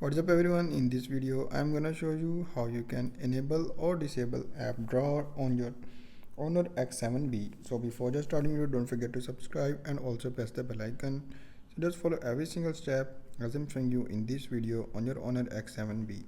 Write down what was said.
What's up everyone, in this video I'm gonna show you how you can enable or disable app drawer on your Honor X7b. So before just starting video, don't forget to subscribe and also press the bell icon. So just follow every single step as I'm showing you in this video on your Honor X7b.